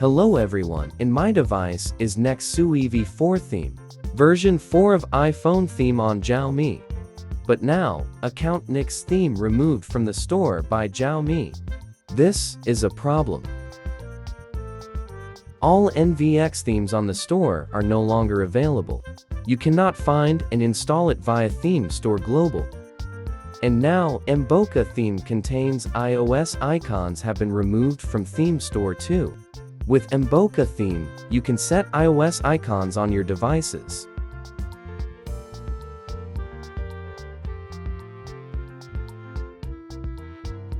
Hello everyone, in my device is NVXui V4 theme, version 4 of iPhone theme on Xiaomi. But now, account Nix theme removed from the store by Xiaomi. This is a problem. All NVX themes on the store are no longer available. You cannot find and install it via Theme Store Global. And now, Mboka theme contains iOS icons have been removed from Theme Store too. With Mboka theme, you can set iOS icons on your devices.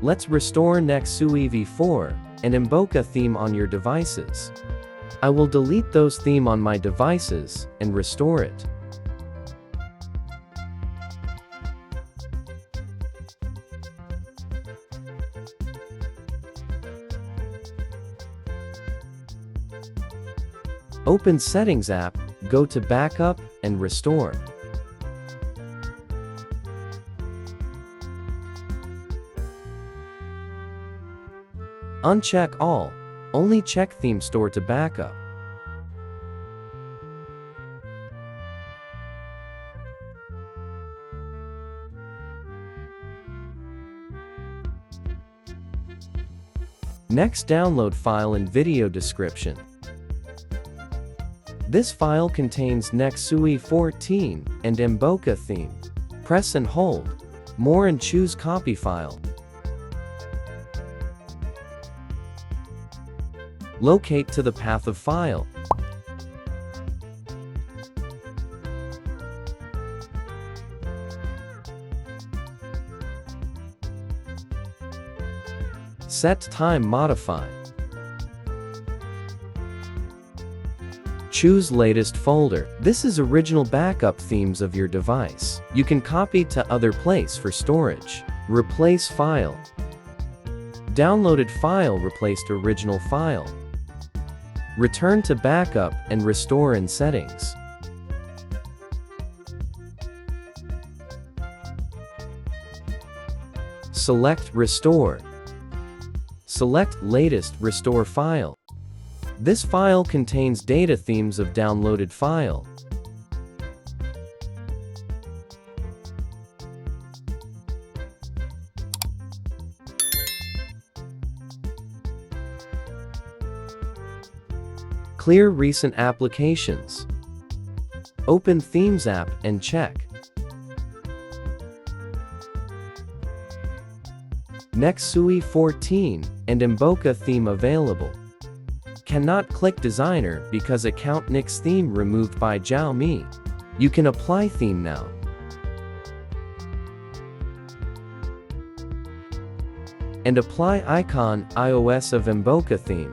Let's restore NVXui V4 and Mboka theme on your devices. I will delete those theme on my devices and restore it. Open Settings app, go to Backup and Restore. Uncheck all, only check Theme Store to backup. Next, download file in video description. This file contains NVXui 14 and Mboka theme. Press and hold More and choose Copy File. Locate to the path of file. Set time modify. Choose latest folder. This is original backup themes of your device. You can copy to other place for storage. Replace file. Downloaded file replaced original file. Return to backup and restore in settings. Select Restore. Select Latest Restore File. This file contains data themes of downloaded file. Clear recent applications. Open Themes app and check. NVXui 14 and Mboka theme available. Cannot click designer because account Nix theme removed by Xiaomi. You can apply theme now. And apply icon iOS of Mboka theme.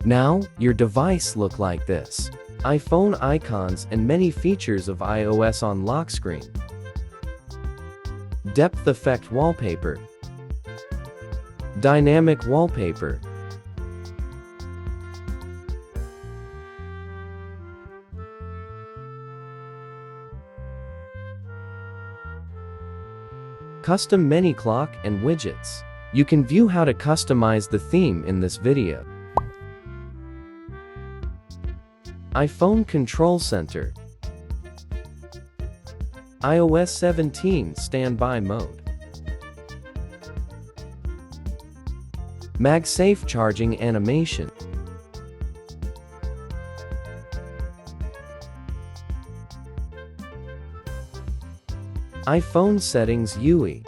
Now, your device look like this. iPhone icons and many features of iOS on lock screen. Depth effect wallpaper. Dynamic wallpaper. Custom menu clock and widgets. You can view how to customize the theme in this video. iPhone Control Center. iOS 17 Standby Mode. MagSafe Charging Animation. iPhone Settings UI.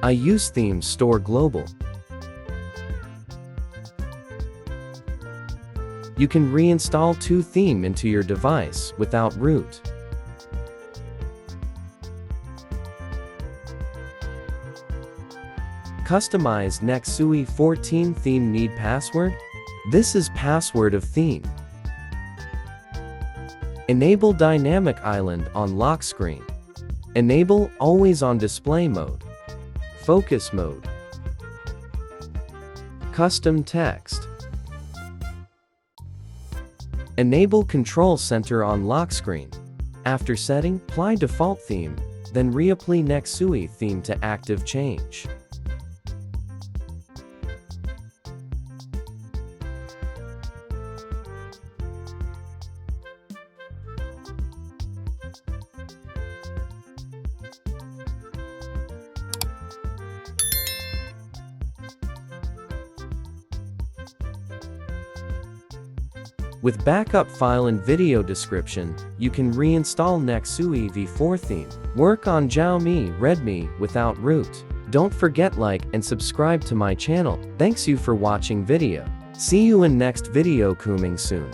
iUse Themes Store Global. You can reinstall two theme into your device without root. Customize NVXui 14 theme need password? This is password of theme. Enable Dynamic Island on lock screen. Enable Always on Display mode. Focus mode. Custom text. Enable Control Center on lock screen. After setting, apply default theme, then reapply NVXui theme to active change. With backup file and video description, you can reinstall NVXui v4 theme. Work on Xiaomi, Redmi without root. Don't forget like and subscribe to my channel. Thanks you for watching video. See you in next video coming soon.